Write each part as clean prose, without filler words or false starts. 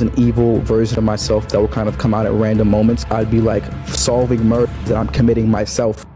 An evil version of myself that will kind of come out at random moments. I'd be like solving murder that I'm committing myself.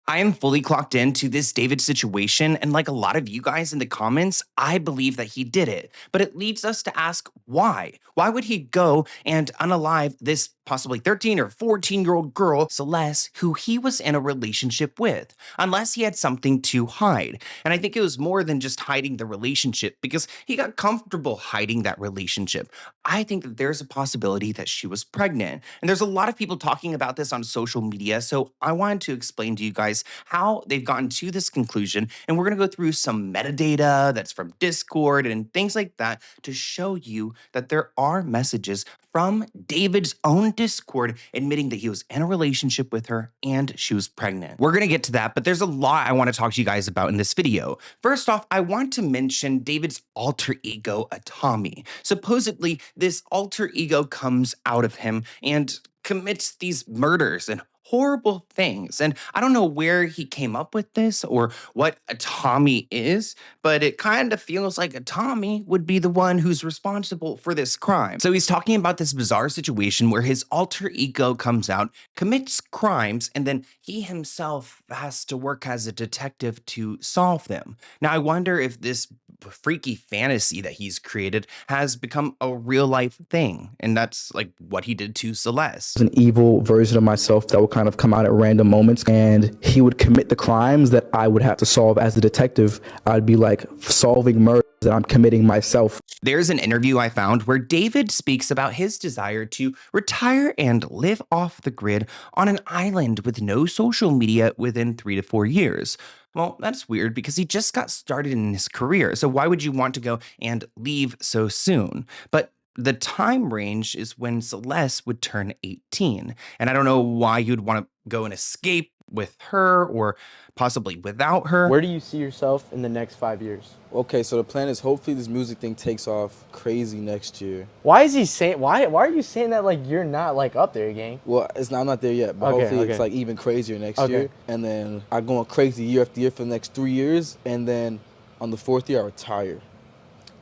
I am fully clocked into this David situation, and like a lot of you guys in the comments, I believe that he did it. But it leads us to ask why? Why would he go and unalive this possibly 13 or 14-year-old girl, Celeste, who he was in a relationship with, unless he had something to hide? And I think it was more than just hiding the relationship, because he got comfortable hiding that relationship. I think that there's a possibility that she was pregnant. And there's a lot of people talking about this on social media, so I wanted to explain to you guys how they've gotten to this conclusion. And we're going to go through some metadata that's from Discord and things like that to show you that there are messages from David's own Discord admitting that he was in a relationship with her and she was pregnant. We're going to get to that, but there's a lot I want to talk to you guys about in this video. First off, I want to mention David's alter ego, Tommy. Supposedly, this alter ego comes out of him and commits these murders and horrible things. And I don't know where he came up with this or what a Tommy is, but it kind of feels like a Tommy would be the one who's responsible for this crime. So he's talking about this bizarre situation where his alter ego comes out, commits crimes, and then he himself has to work as a detective to solve them. Now, I wonder if this freaky fantasy that he's created has become a real life thing. And that's like what he did to Celeste. An evil version of myself that will kind of come out at random moments, and he would commit the crimes that I would have to solve as a detective. I'd be like solving murder that I'm committing myself. There's an interview I found where David speaks about his desire to retire and live off the grid on an island with no social media within 3 to 4 years. Well, that's weird because he just got started in his career. So why would you want to go and leave so soon? But the time range is when Celeste would turn 18. And I don't know why you'd want to go and escape with her or possibly without her. Where do you see yourself in the next 5 years? Okay, so the plan is hopefully this music thing takes off crazy next year. Why is he saying, why are you saying that like you're not like up there, gang? Well, I'm not there yet, but hopefully it's like even crazier next year. And then I'm going crazy year after year for the next 3 years. And then on the 4th year, I retire.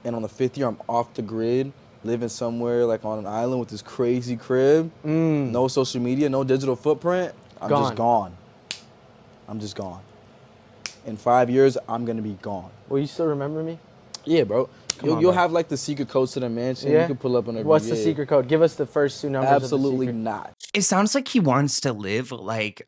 And on the 5th year, I'm off the grid, living somewhere like on an island with this crazy crib. No social media, no digital footprint. I'm just gone. I'm just gone. In 5 years, I'm gonna be gone. Will you still remember me? Yeah, bro. You'll have like the secret codes to the mansion. Yeah? You can pull up on every. What's the secret code? Give us the first 2 numbers. Absolutely of the secret. not. It sounds like he wants to live like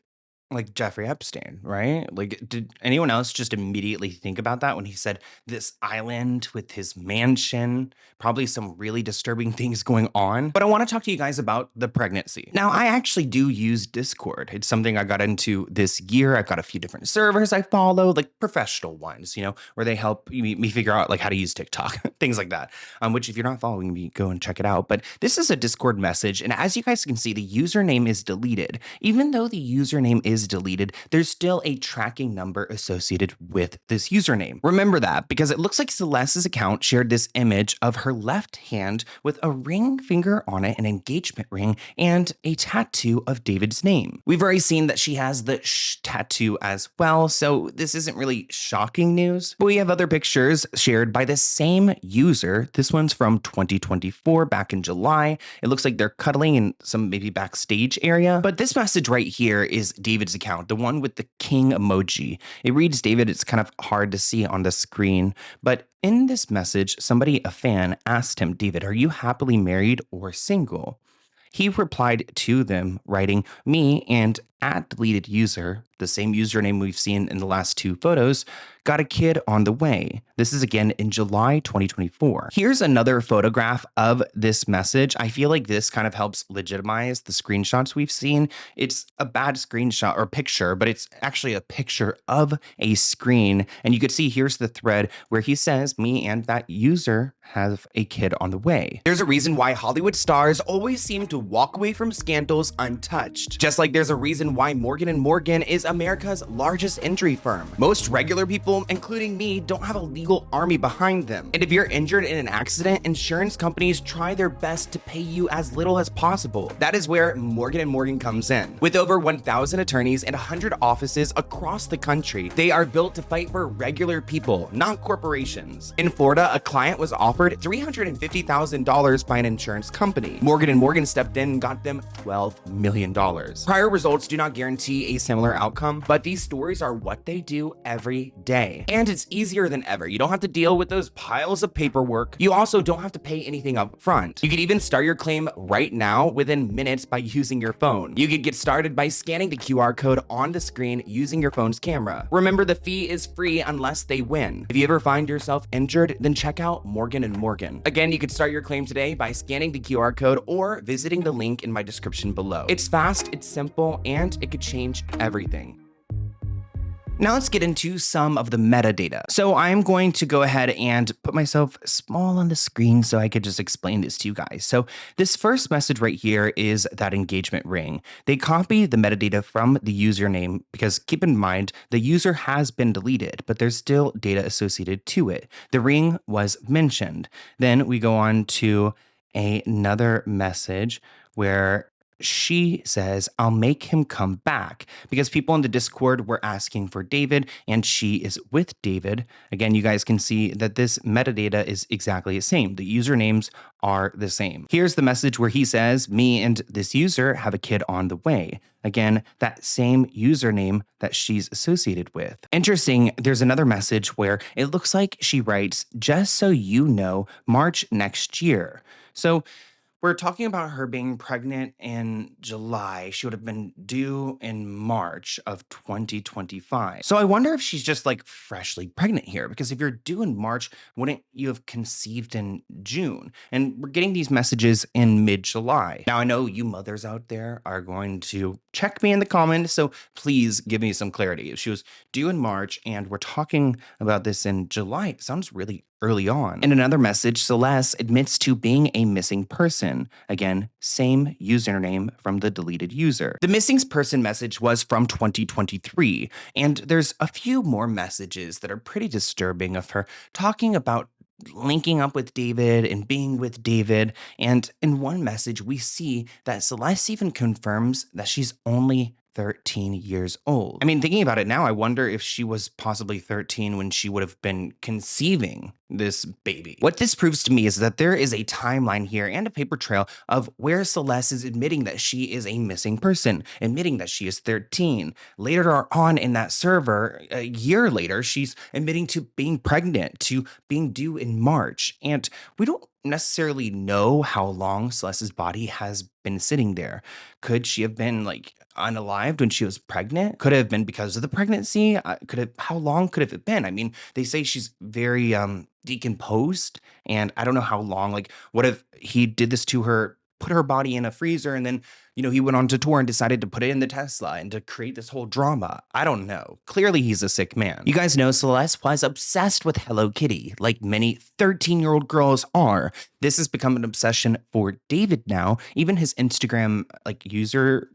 Jeffrey Epstein, right? Like, did anyone else just immediately think about that when he said this island with his mansion, probably some really disturbing things going on? But I want to talk to you guys about the pregnancy. Now, I actually do use Discord. It's something I got into this year. I've got a few different servers I follow, like professional ones, you know, where they help me figure out like how to use TikTok, things like that, which if you're not following me, go and check it out. But this is a Discord message. And as you guys can see, the username is deleted. Even though the username is deleted, there's still a tracking number associated with this username. Remember that because it looks like Celeste's account shared this image of her left hand with a ring finger on it, an engagement ring, and a tattoo of David's name. We've already seen that she has the tattoo as well, so this isn't really shocking news. But we have other pictures shared by the same user. This one's from 2024, back in July. It looks like they're cuddling in some maybe backstage area. But this message right here is David's account, the one with the king emoji. It reads David. It's kind of hard to see on the screen, but in this message, a fan asked him, David, are you happily married or single? He replied to them writing, me and @deleted user, the same username we've seen in the last 2 photos, got a kid on the way. This is again in July 2024. Here's another photograph of this message. I feel like this kind of helps legitimize the screenshots we've seen. It's a bad screenshot or picture, but it's actually a picture of a screen. And you could see here's the thread where he says, me and that user have a kid on the way. There's a reason why Hollywood stars always seem to walk away from scandals untouched. Just like there's a reason why Morgan & Morgan is America's largest injury firm. Most regular people, including me, don't have a legal army behind them. And if you're injured in an accident, insurance companies try their best to pay you as little as possible. That is where Morgan & Morgan comes in. With over 1,000 attorneys and 100 offices across the country, they are built to fight for regular people, not corporations. In Florida, a client was offered $350,000 by an insurance company. Morgan & Morgan stepped in and got them $12 million. Prior results do not guarantee a similar outcome, but these stories are what they do every day. And it's easier than ever. You don't have to deal with those piles of paperwork. You also don't have to pay anything up front. You can even start your claim right now within minutes by using your phone. You can get started by scanning the QR code on the screen using your phone's camera. Remember, the fee is free unless they win. If you ever find yourself injured, then check out Morgan & Morgan. Again, you can start your claim today by scanning the QR code or visiting the link in my description below. It's fast, it's simple, and it could change everything. Now let's get into some of the metadata. So I'm going to go ahead and put myself small on the screen so I could just explain this to you guys. So this first message right here is that engagement ring. They copy the metadata from the username because keep in mind, the user has been deleted, but there's still data associated to it. The ring was mentioned. Then we go on to another message where she says, I'll make him come back, because people in the Discord were asking for David and she is with David. Again, you guys can see that this metadata is exactly the same. The usernames are the same. Here's the message where he says, me and this user have a kid on the way. Again, that same username that she's associated with. Interesting, there's another message where it looks like she writes, just so you know, March next year. So we're talking about her being pregnant in July. She would have been due in March of 2025. So I wonder if she's just like freshly pregnant here, because if you're due in March, wouldn't you have conceived in June? And we're getting these messages in mid-July. Now I know you mothers out there are going to check me in the comments, so please give me some clarity. If she was due in March and we're talking about this in July, it sounds really early on. In another message, Celeste admits to being a missing person. Again, same username from the deleted user. The missing person message was from 2023, and there's a few more messages that are pretty disturbing of her talking about linking up with David and being with David. And in one message, we see that Celeste even confirms that she's only 13 years old. I mean, thinking about it now, I wonder if she was possibly 13 when she would have been conceiving this baby. What this proves to me is that there is a timeline here and a paper trail of where Celeste is admitting that she is a missing person, admitting that she is 13. Later on in that server, a year later, she's admitting to being pregnant, to being due in March. And we don't necessarily know how long Celeste's body has been sitting there. Could she have been like unalived when she was pregnant? Could it have been because of the pregnancy? How long could have it been? I mean, they say she's very decomposed, and I don't know how long. Like, what if he did this to her, put her body in a freezer, and then, you know, he went on to tour and decided to put it in the Tesla and to create this whole drama? I don't know. Clearly, he's a sick man. You guys know Celeste was obsessed with Hello Kitty, like many 13-year-old girls are. This has become an obsession for David now. Even his Instagram user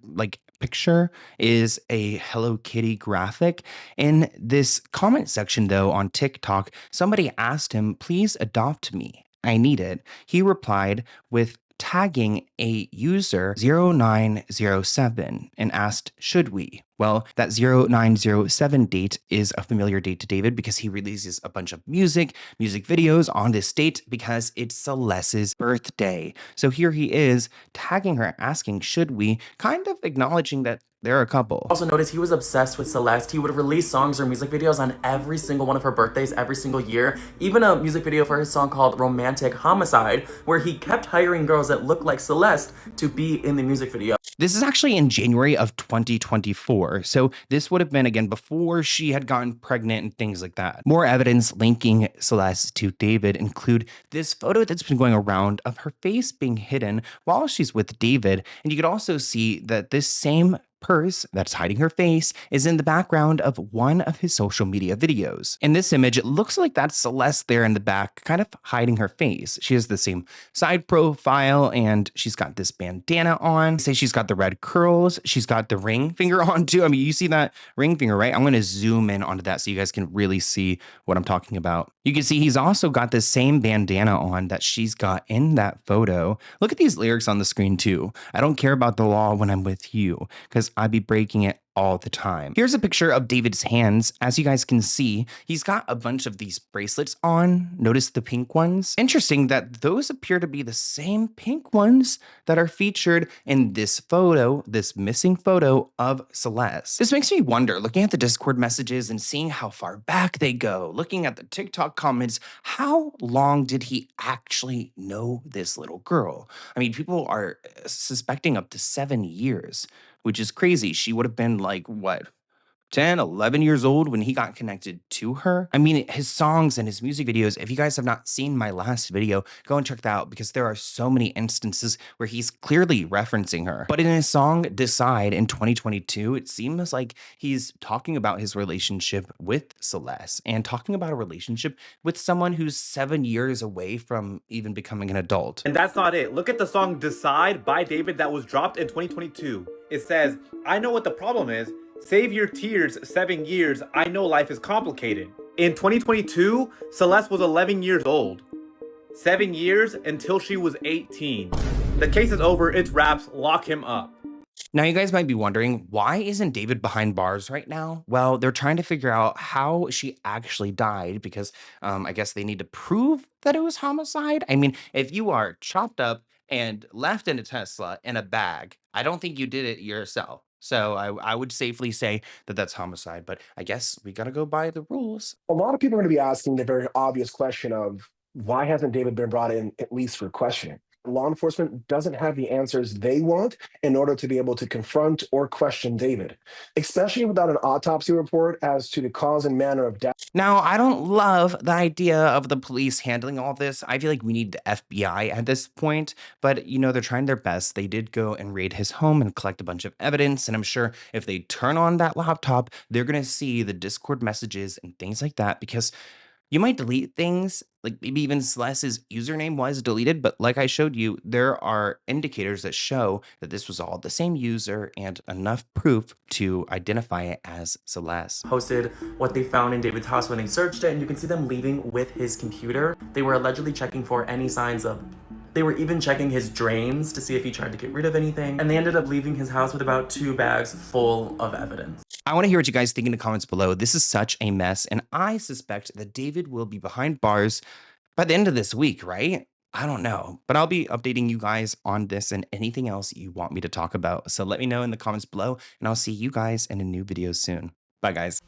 picture is a Hello Kitty graphic. In this comment section, though, on TikTok, somebody asked him, please adopt me. I need it. He replied with tagging a user 0907 and asked, should we? Well, that 0907 date is a familiar date to David because he releases a bunch of music videos on this date because it's Celeste's birthday. So here he is tagging her, asking, should we? Kind of acknowledging that they're a couple. Also notice he was obsessed with Celeste. He would release songs or music videos on every single one of her birthdays every single year. Even a music video for his song called Romantic Homicide, where he kept hiring girls that looked like Celeste to be in the music video. This is actually in January of 2024. So this would have been, again, before she had gotten pregnant and things like that. More evidence linking Celeste to David include this photo that's been going around of her face being hidden while she's with David. And you could also see that this same purse that's hiding her face is in the background of one of his social media videos. In this image, it looks like that's Celeste there in the back, kind of hiding her face. She has the same side profile and she's got this bandana on. Say she's got the red curls. She's got the ring finger on too. I mean, you see that ring finger, right? I'm going to zoom in onto that so you guys can really see what I'm talking about. You can see he's also got the same bandana on that she's got in that photo. Look at these lyrics on the screen too. I don't care about the law when I'm with you, because I'd be breaking it all the time. Here's a picture of David's hands. As you guys can see, he's got a bunch of these bracelets on. Notice the pink ones. Interesting that those appear to be the same pink ones that are featured in this photo, this missing photo of Celeste. This makes me wonder, looking at the Discord messages and seeing how far back they go, looking at the TikTok comments, how long did he actually know this little girl? I mean, people are suspecting up to 7 years, which is crazy. She would have been like, what, 10, 11 years old when he got connected to her. I mean, his songs and his music videos, if you guys have not seen my last video, go and check that out because there are so many instances where he's clearly referencing her. But in his song Decide in 2022, it seems like he's talking about his relationship with Celeste and talking about a relationship with someone who's 7 years away from even becoming an adult. And that's not it. Look at the song Decide by David that was dropped in 2022. It says, I know what the problem is. Save your tears, 7 years. I know life is complicated. In 2022, Celeste was 11 years old. 7 years until she was 18. The case is over. It's wraps. Lock him up. Now, you guys might be wondering, why isn't David behind bars right now? Well, they're trying to figure out how she actually died because I guess they need to prove that it was homicide. I mean, if you are chopped up and left in a Tesla in a bag, I don't think you did it yourself. So I would safely say that that's homicide, but I guess we got to go by the rules. A lot of people are going to be asking the very obvious question of why hasn't David been brought in at least for questioning? Law enforcement doesn't have the answers they want in order to be able to confront or question David, especially without an autopsy report as to the cause and manner of death. Now, I don't love the idea of the police handling all this. I feel like we need the FBI at this point, but you know, they're trying their best. They did go and raid his home and collect a bunch of evidence, and I'm sure if they turn on that laptop, they're going to see the Discord messages and things like that because you might delete things, like maybe even Celeste's username was deleted, but like I showed you, there are indicators that show that this was all the same user and enough proof to identify it as Celeste. Posted what they found in David's house when they searched it, and you can see them leaving with his computer. They were allegedly checking for any signs of... They were even checking his drains to see if he tried to get rid of anything, and they ended up leaving his house with about 2 bags full of evidence. I want to hear what you guys think in the comments below. This is such a mess, and I suspect that David will be behind bars by the end of this week, right? I don't know, but I'll be updating you guys on this and anything else you want me to talk about. So let me know in the comments below, and I'll see you guys in a new video soon. Bye, guys.